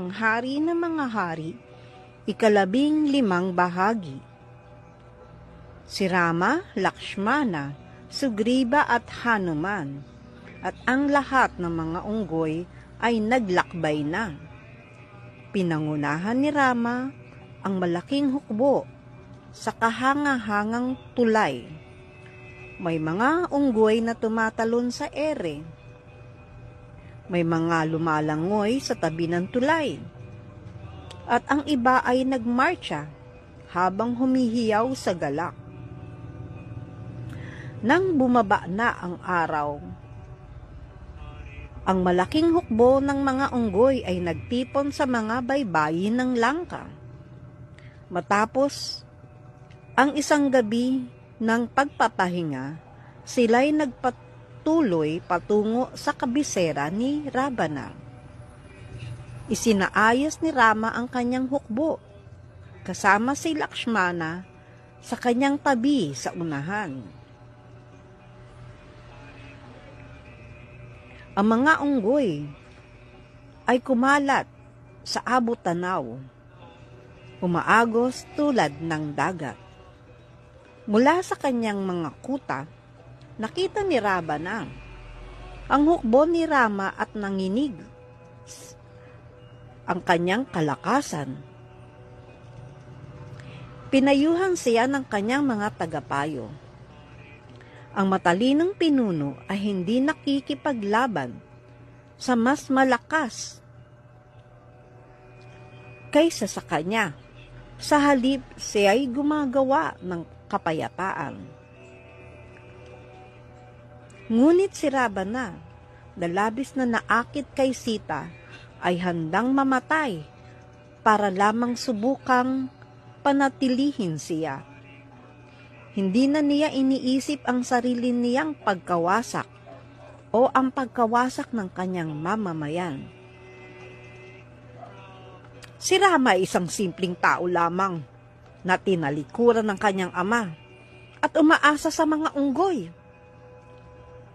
ang hari ng mga hari, 15 bahagi. Si Rama, Lakshmana, Sugriva at Hanuman, at ang lahat ng mga unggoy ay naglakbay na. Pinangunahan ni Rama ang malaking hukbo sa kahangahangang tulay. May mga unggoy na tumatalon sa ere. May mga lumalangoy sa tabi ng tulay. At ang iba ay nagmarcha habang humihiyaw sa galak. Nang bumaba na ang araw, ang malaking hukbo ng mga unggoy ay nagtipon sa mga baybayin ng langka. Matapos ang isang gabi ng pagpapahinga, sila'y nagpatuloy patungo sa kabisera ni Ravana. Isinaayos ni Rama ang kanyang hukbo, kasama si Lakshmana sa kanyang tabi sa unahan. Ang mga unggoy ay kumalat sa abot-tanaw, umaagos tulad ng dagat. Mula sa kanyang mga kuta, nakita ni Ravana ang hukbo ni Rama at nanginig ang kanyang kalakasan. Pinayuhan siya ng kanyang mga tagapayo. Ang matalinong pinuno ay hindi nakikipaglaban sa mas malakas kaysa sa kanya. Sa halip, siya ay gumagawa ng kapayapaan. Ngunit si Ravana, na labis na naakit kay Sita, ay handang mamatay para lamang subukang panatilihin siya. Hindi na niya iniisip ang sarili niyang pagkawasak o ang pagkawasak ng kanyang mamamayan. Si Rama ay isang simpleng tao lamang na tinalikuran ng kanyang ama at umaasa sa mga unggoy.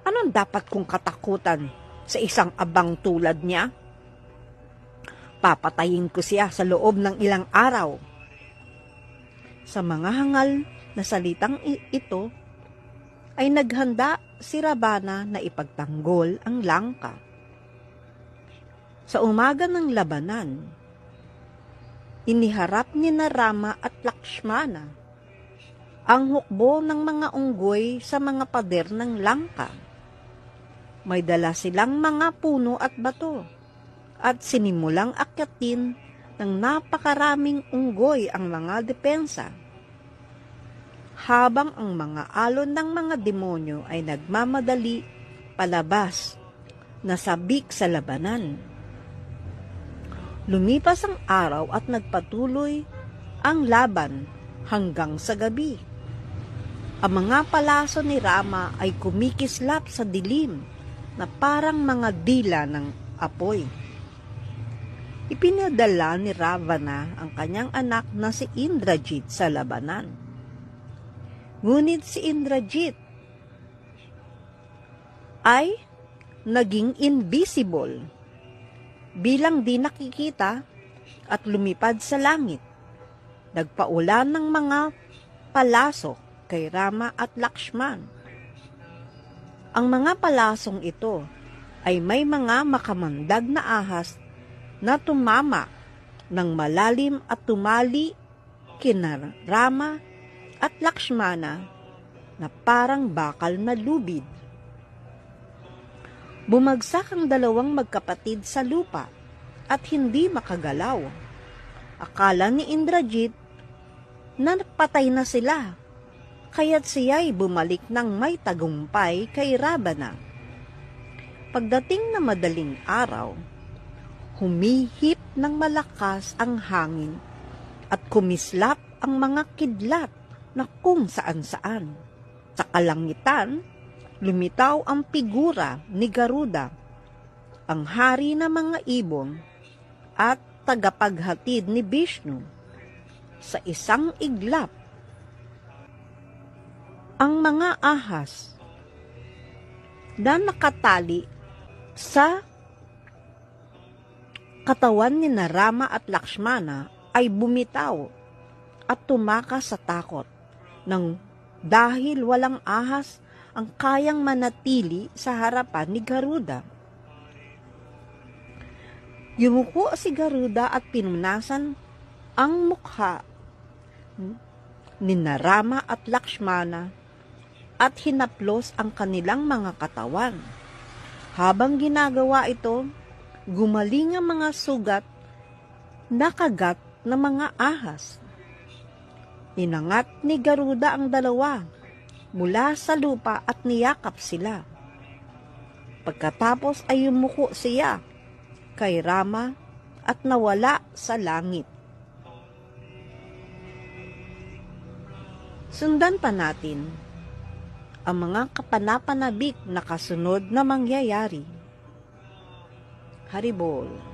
Anong dapat kong katakutan sa isang abang tulad niya? Papatayin ko siya sa loob ng ilang araw. Sa mga hangal na salitang ito, ay naghanda si Ravana na ipagtanggol ang langka. Sa umaga ng labanan, iniharap ni na Rama at Lakshmana ang hukbo ng mga unggoy sa mga pader ng langka. May dala silang mga puno at bato at sinimulang akyatin ng napakaraming unggoy ang mga depensa, habang ang mga alon ng mga demonyo ay nagmamadali palabas na sabik sa labanan. Lumipas ang araw at nagpatuloy ang laban hanggang sa gabi. Ang mga palaso ni Rama ay kumikislap sa dilim na parang mga dila ng apoy. Ipinadala ni Ravana ang kanyang anak na si Indrajit sa labanan. Ngunit si Indrajit ay naging invisible bilang di nakikita at lumipad sa langit. Nagpaulan ng mga palaso kay Rama at Lakshman. Ang mga palasong ito ay may mga makamandag na ahas na tumama ng malalim at tumali kina Rama at Lakshmana na parang bakal na lubid. Bumagsak ang dalawang magkapatid sa lupa at hindi makagalaw. Akala ni Indrajit na patay na sila, kaya't siya'y bumalik ng may tagumpay kay Ravana. Pagdating na madaling araw, humihip ng malakas ang hangin at kumislap ang mga kidlat na kung saan-saan. Sa kalangitan, lumitaw ang figura ni Garuda, ang hari ng mga ibon at tagapaghatid ni Vishnu. Sa isang iglap, ang mga ahas na nakatali sa katawan ni Rama at Lakshmana ay bumitaw at tumakas sa takot dahil walang ahas ang kayang manatili sa harapan ni Garuda. Yumuko si Garuda at pinunasan ang mukha ni Rama at Lakshmana at hinaplos ang kanilang mga katawan. Habang ginagawa ito, gumaling ang mga sugat na kagat ng mga ahas. Inangat ni Garuda ang dalawa mula sa lupa at niyakap sila. Pagkatapos ay yumuko siya kay Rama at nawala sa langit. Sundan pa natin ang mga kapanapanabik na kasunod na mangyayari. Haribol.